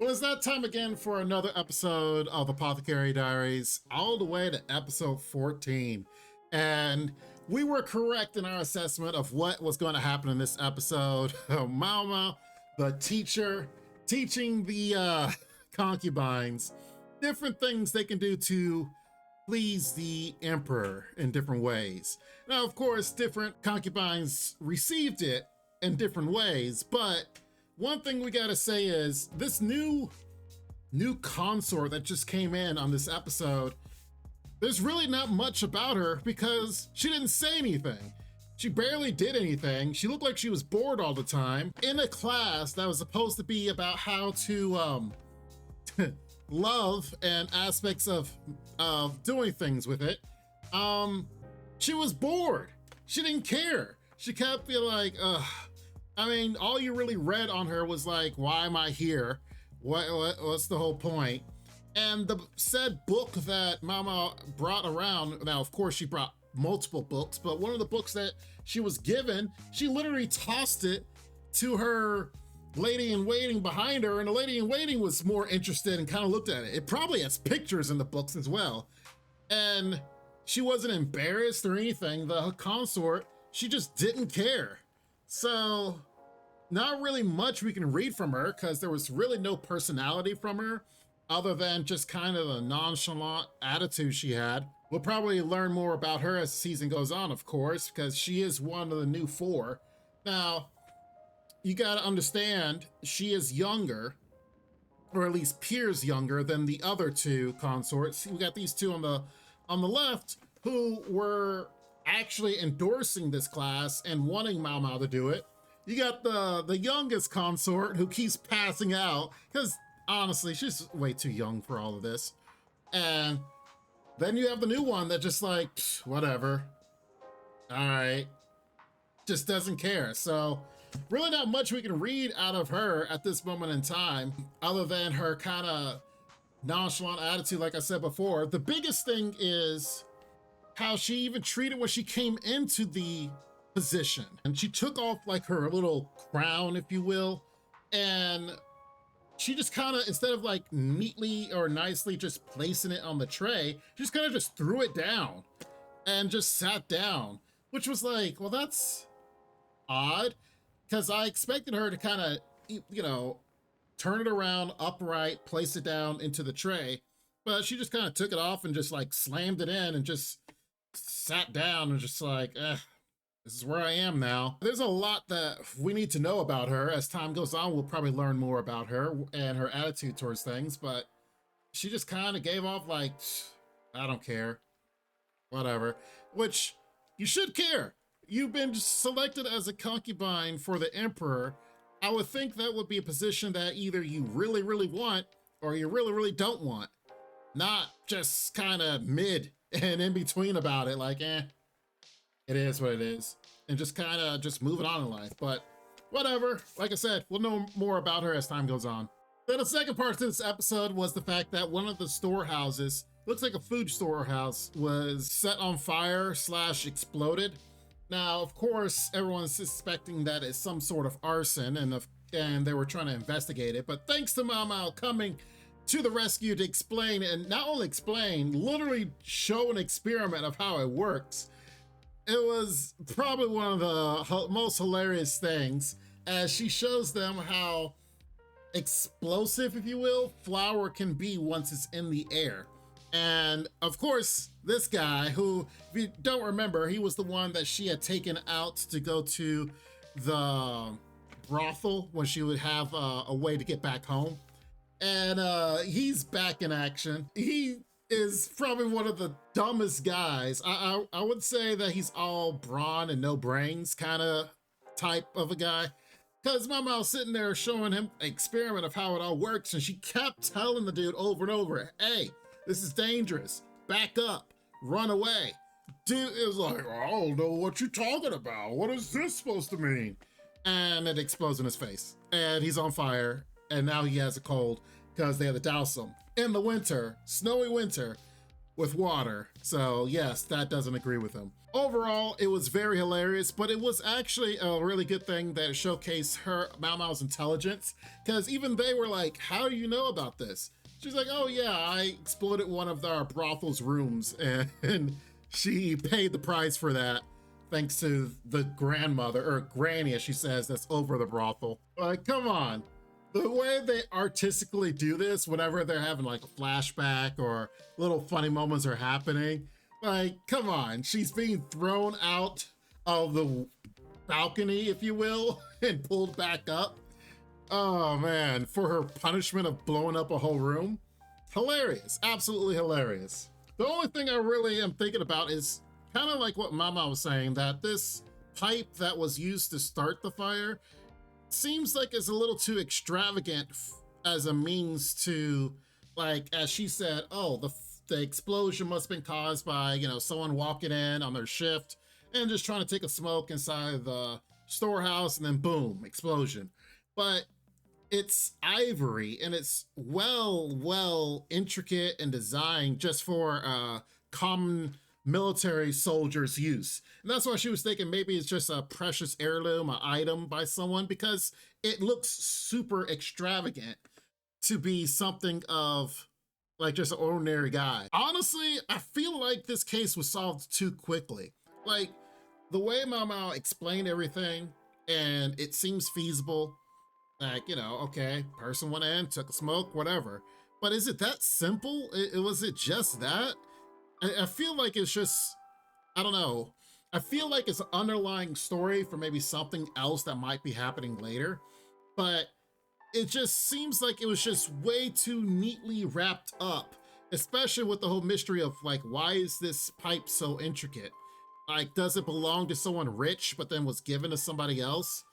Well, it's that time again for another episode of Apothecary Diaries, all the way to episode 14. And we were correct in our assessment of what was going to happen in this episode. Maomao, the teacher, teaching the concubines different things they can do to please the emperor in different ways. Now, of course, different concubines received it in different ways, but one thing we gotta say is this new consort that just came in on this episode, there's really not much about her because she didn't say anything. She barely did anything. She looked like she was bored all the time in a class that was supposed to be about how to love and aspects of doing things with it. She was bored. She didn't care. She kept feeling like, I mean, all you really read on her was like, why am I here? What's the whole point? And the said book that Mama brought around, now of course she brought multiple books, but one of the books that she was given, she literally tossed it to her lady in waiting behind her, and the lady in waiting was more interested and kind of looked at it. It probably has pictures in the books as well. And she wasn't embarrassed or anything. The consort, she just didn't care. So not really much we can read from her because there was really no personality from her other than just kind of a nonchalant attitude she had. We'll probably learn more about her as the season goes on, of course, because she is one of the new four. Now, you got to understand, she is younger, or at least appears younger than the other two consorts. We got these two on the left who were actually endorsing this class and wanting Maomao to do it. You got the youngest consort who keeps passing out because honestly, she's way too young for all of this. And then you have the new one that just like, whatever. All right. Just doesn't care. So really not much we can read out of her at this moment in time, other than her kind of nonchalant attitude, like I said before. The biggest thing is how she even treated when she came into the position. And she took off like her little crown, if you will, and she just kind of, instead of like neatly or nicely just placing it on the tray, she just kind of just threw it down and just sat down, which was like, well, that's odd, because I expected her to kind of, you know, turn it around upright, place it down into the tray, but she just kind of took it off and just like slammed it in and just sat down and just like, this is where I am now. There's a lot that we need to know about her. As time goes on, we'll probably learn more about her and her attitude towards things, but she just kind of gave off like, I don't care, whatever, which you should care. You've been selected as a concubine for the emperor. I would think that would be a position that either you really, really want or you really, really don't want. Not just kind of mid and in between about it, like, it is what it is. And just kind of just moving on in life. But whatever, like I said, we'll know more about her as time goes on. Then the second part to this episode was the fact that one of the storehouses, looks like a food storehouse, was set on fire / exploded. Now, of course, everyone's suspecting that it's some sort of arson, and they were trying to investigate it. But thanks to Maomao coming to the rescue to explain, and not only explain, literally show an experiment of how it works. It was probably one of the most hilarious things, as she shows them how explosive, if you will, flour can be once it's in the air. And of course, this guy, who, if you don't remember, he was the one that she had taken out to go to the brothel when she would have a way to get back home. And he's back in action. He is probably one of the dumbest guys. I would say that he's all brawn and no brains kind of type of a guy. Because Maomao's sitting there showing him an experiment of how it all works, and she kept telling the dude over and over, hey, this is dangerous. Back up. Run away. Dude, it was like, I don't know what you're talking about. What is this supposed to mean? And it explodes in his face. And he's on fire. And now he has a cold because they had to douse him. In the winter, snowy winter, with water. So yes, that doesn't agree with him. Overall, it was very hilarious, but it was actually a really good thing that it showcased Maomao's intelligence, because even they were like, how do you know about this? She's like, oh yeah, I exploited one of our brothel's rooms, and she paid the price for that, thanks to the grandmother, or granny as she says, that's over the brothel. Like, come on. The way they artistically do this whenever they're having like a flashback or little funny moments are happening, like, come on, she's being thrown out of the balcony, if you will, and pulled back up. Oh man, for her punishment of blowing up a whole room. Hilarious, absolutely hilarious. The only thing I really am thinking about is kind of like what Mama was saying, that this pipe that was used to start the fire seems like it's a little too extravagant as a means to, like, as she said, oh, the explosion must have been caused by, you know, someone walking in on their shift and just trying to take a smoke inside the storehouse, and then boom, explosion. But it's ivory, and it's well intricate and designed just for common military soldiers' use. And that's why she was thinking maybe it's just a precious heirloom, an item by someone, because it looks super extravagant to be something of like just an ordinary guy. Honestly, I feel like this case was solved too quickly. Like, the way Maomao explained everything, and it seems feasible. Like, you know, okay, person went in, took a smoke, whatever. But is it that simple? Was it just that? I feel like it's just, I don't know. I feel like it's an underlying story for maybe something else that might be happening later. But it just seems like it was just way too neatly wrapped up, especially with the whole mystery of like, why is this pipe so intricate? Like, does it belong to someone rich, but then was given to somebody else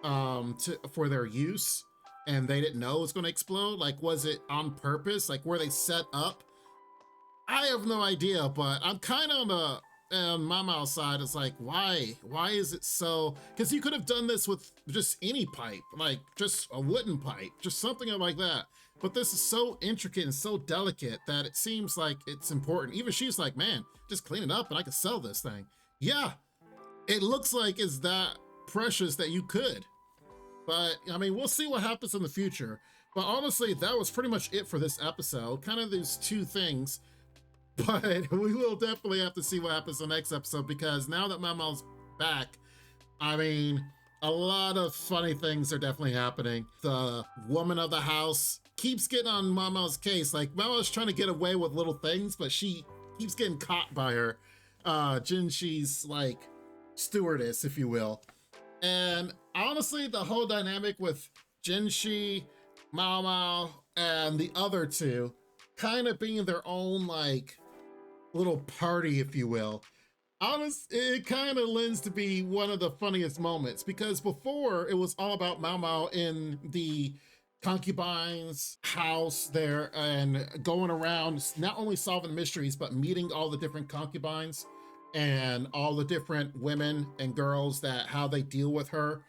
for their use, and they didn't know it was going to explode? Like, was it on purpose? Like, were they set up? I have no idea, but I'm kind of on Maomao's side. It's like, why is it so? Because you could have done this with just any pipe, like just a wooden pipe, just something like that. But this is so intricate and so delicate that it seems like it's important. Even she's like, man, just clean it up and I can sell this thing. Yeah, it looks like it's that precious that you could. But I mean, we'll see what happens in the future. But honestly, that was pretty much it for this episode. Kind of these two things. But we will definitely have to see what happens in the next episode, because now that Maomao's back, I mean, a lot of funny things are definitely happening. The woman of the house keeps getting on Maomao's case. Like, Maomao's trying to get away with little things, but she keeps getting caught by her. Jinshi's like stewardess, if you will. And honestly, the whole dynamic with Jinshi, Maomao, and the other two kind of being their own like little party, if you will. Honestly, it kind of lends to be one of the funniest moments, because before it was all about Maomao in the concubines house there and going around not only solving mysteries but meeting all the different concubines and all the different women and girls, that how they deal with her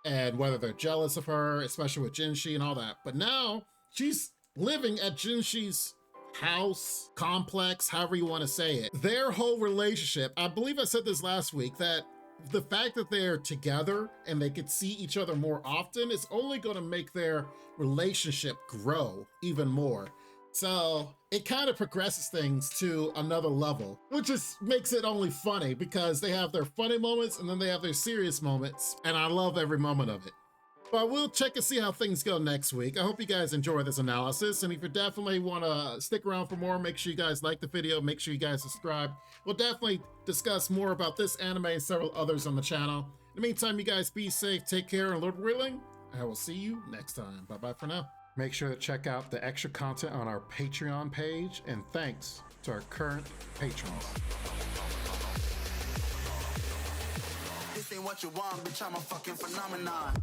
and whether they're jealous of her, especially with Jinshi and all that. But now she's living at Jinshi's house, complex, however you want to say it. Their whole relationship, I believe I said this last week, that the fact that they're together and they could see each other more often is only going to make their relationship grow even more. So it kind of progresses things to another level, which just makes it only funny, because they have their funny moments and then they have their serious moments, and I love every moment of it. But we'll check and see how things go next week. I hope you guys enjoy this analysis, and if you definitely want to stick around for more, make sure you guys like the video, make sure you guys subscribe. We'll definitely discuss more about this anime and several others on the channel. In the meantime, you guys be safe, take care, and Lord willing, I will see you next time. Bye-bye for now. Make sure to check out the extra content on our Patreon page, and thanks to our current patrons. This ain't what you want, bitch, I'm a fucking phenomenon.